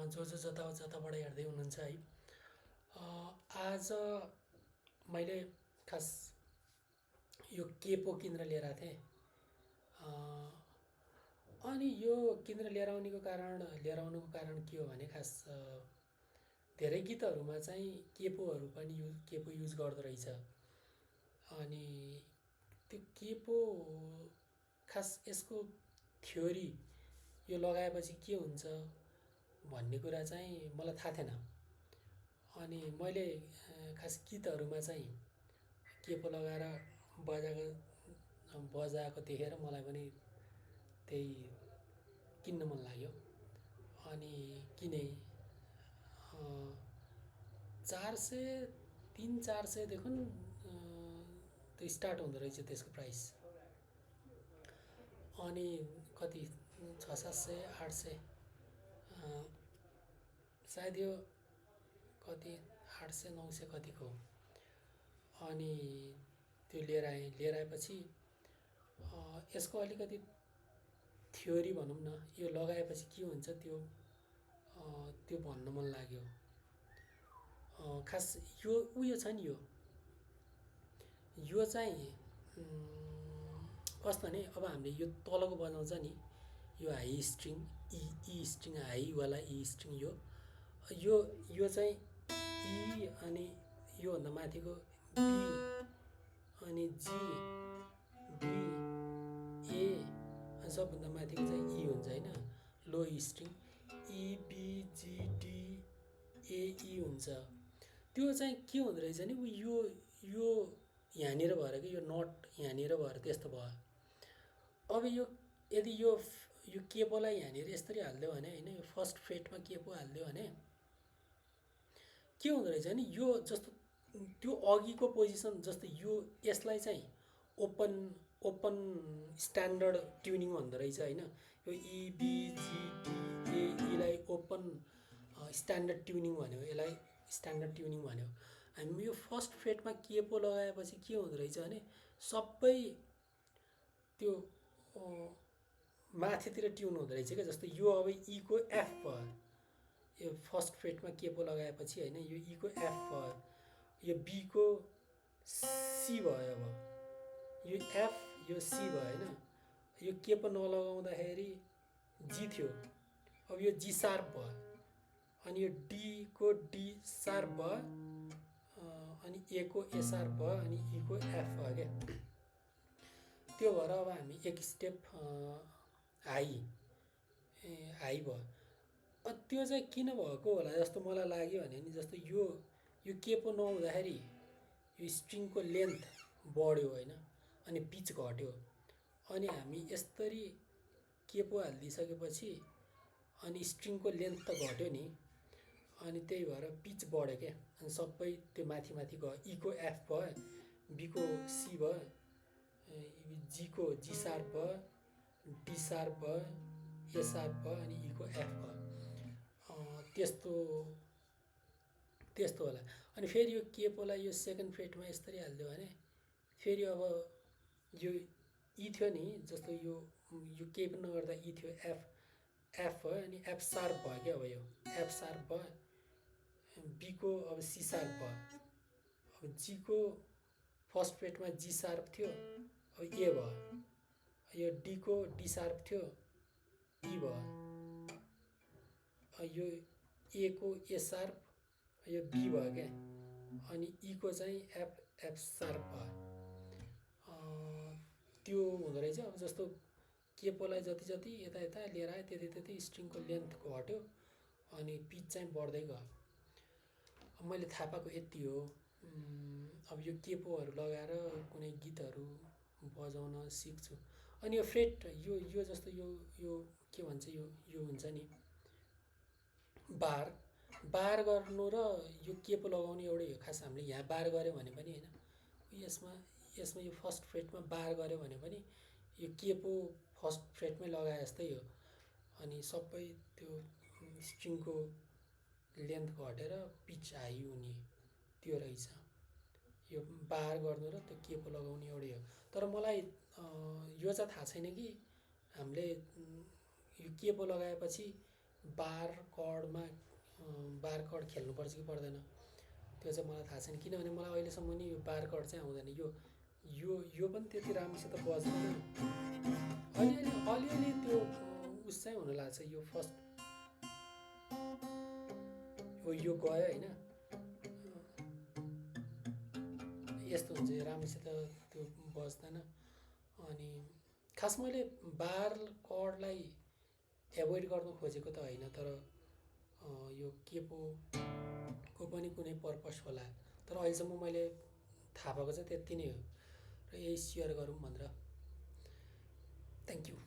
जो जताबाट हेर्दै हुनुहुन्छ है। आज मैले खास यो केपो किनेर लिएर आएको थिएँ। अनि यो किनेर लिएर आउनुको कारण के हो भने खास धेरै गीतहरूमा चाहिँ केपो युज गर्दो रहेछ। अनि त्यो केपो खास यसको थ्योरी यो लगाएपछि के हुन्छ भन्ने कुरा चाहिँ मलाई थाहा थिएन। अनि मैले खास गीतहरूमा चाहिँ केपो लगाएर बजाएको देखेर मलाई पनि त्यही किन्न मन लाग्यो। अनि किने 300-400देखि त्यो स्टार्ट हुँदो रहेछ त्यसको प्राइस। अनि कति 600-700-800 सायद यो कति 800-900 कतिको। अनि त्यो लिएर आएपछि यसको अलिकति थ्योरी भनौँ न, यो लगाएपछि के हुन्छ त्यो भन्न मन लाग्यो। खास यो उयो छ नि, यो चाहिँ कस्तो भने अब हामीले यो तलको बजाउँछ नि, यो हाई स्ट्रिङ ई स्ट्रिङ, हाईवाला ई स्ट्रिङ, यो चाहिँ ई, अनि योभन्दा माथिको बी, अनि जी, डी, ए, सबभन्दा माथिको चाहिँ ई हुन्छ होइन, low string E, B, G, D, A, E हुन्छ। त्यो चाहिँ के हुँदो रहेछ नि, यो यहाँनिर भएर कि यो नट यहाँनिर भएर त्यस्तो भयो। अब यो यदि यो केपोलाई यहाँनिर यसरी हालिदियो भने होइन, यो फर्स्ट फ्रेटमा केपो हालिदियो भने के हुँदो रहेछ नि, यो जस्तो त्यो अघिको पोजिसन जस्तो यसलाई चाहिँ ओपन स्ट्यान्डर्ड ट्युनिङ भन्दो रहेछ होइन। यो E, B, G, D, A, ईलाई ओपन स्ट्यान्डर्ड ट्युनिङ भन्यो, यसलाई स्ट्यान्डर्ड ट्युनिङ भन्यो। हामी यो फर्स्ट फ्रेटमा केपो लगाएपछि के हुँदो रहेछ भने सबै त्यो माथितिर ट्युन हुँदो रहेछ क्या। जस्तो यो अब ईको एफ भयो, यो फर्स्ट फ्रेटमा केपो लगाएपछि होइन, यो ईको एफ भयो, यो बीको सी भयो, अब यो एफ, यो सी भयो होइन। यो केपो नलगाउँदाखेरि जी थियो, अब यो जी सार्प भयो, अनि यो डीको डी सार्प भयो, अनि ए को ए सार्प भयो, अनि ईको एफ भयो क्या। त्यो भएर अब हामी एक स्टेप हाई भयो। त्यो चाहिँ किन भएको होला जस्तो मलाई लाग्यो भने नि, जस्तो यो केपो नहुँदाखेरि यो स्ट्रिङको लेन्थ बढ्यो होइन, अनि पिच घट्यो। अनि हामी यसरी केपो हालिदिइसकेपछि अनि स्ट्रिङको लेन्थ त घट्यो नि, अनि त्यही भएर पिच बढ्यो क्या। अनि सबै त्यो माथि गयो, ईको एफ भयो, बीको सी भयो, जीको जी सार्प भयो, डी सार्प भयो, ए सार्प भयो, अनि ईको एफ भयो। त्यस्तो होला। अनि फेरि यो केपोलाई यो सेकेन्ड फ्रेटमा यसरी हालिदियो भने फेरि अब यो ई थियो नि, जस्तो यो केही पनि नगर्दा ई थियो, एफ भयो, अनि एफ सार्प भयो क्या। अब यो एफ सार्प भयो, बीको अब सी सार्प भयो, अब जीको फर्स्ट फ्रेटमा जी सार्प थियो, अब ए भयो, यो डीको डी सार्प थियो, ई भयो, यो ए को ए सार्प, यो बी भयो क्या, अनि ईको चाहिँ एफ सार्प भयो। त्यो हुँदो रहेछ। अब जस्तो केपोलाई जति यता लिएर आयो त्यति स्ट्रिङको लेन्थ घट्यो, अनि पिच चाहिँ बढ्दै गयो। मैले थाहा पाएको यति हो। अब यो केपोहरू लगाएर कुनै गीतहरू बजाउन सिक्छु। अनि यो फ्रेट यो जस्तो यो के भन्छ, यो हुन्छ नि बार गर्नु र यो केपो लगाउनु एउटै हो। खास हामीले यहाँ बार गऱ्यो भने पनि होइन, यसमा यो फर्स्ट फ्रेटमा बार गऱ्यो भने पनि यो केपो फर्स्ट फ्रेटमै लगाए जस्तै हो। अनि सबै त्यो स्ट्रिङको लेन्थ घटेर पिच हाई हुने त्यो रहेछ। यो बार गर्नु र त्यो केपो लगाउनु एउटै हो। तर मलाई यो चाहिँ थाहा छैन कि हामीले यो केपो लगाएपछि बार कर्डमा बार कर्ड खेल्नुपर्छ कि पर्दैन त्यो चाहिँ मलाई थाहा छैन, किनभने मलाई अहिलेसम्म नि यो बार कर्ड चाहिँ आउँदैन। यो पनि त्यति राम्रोसित बज्दैन। अलिअलि त्यो उस चाहिँ हुन लाग्छ। यो फर्स्ट यो गयो होइन, यस्तो हुन्छ, राम्रोसित त्यो बज्दैन। अनि खास मैले बार कर्डलाई एभोइड गर्नु खोजेको त होइन, तर यो के पो को पनि कुनै पर्पस होला। तर अहिलेसम्म मैले थाहा भएको चाहिँ त्यति नै हो र यही सेयर गरौँ भनेर। Thank you.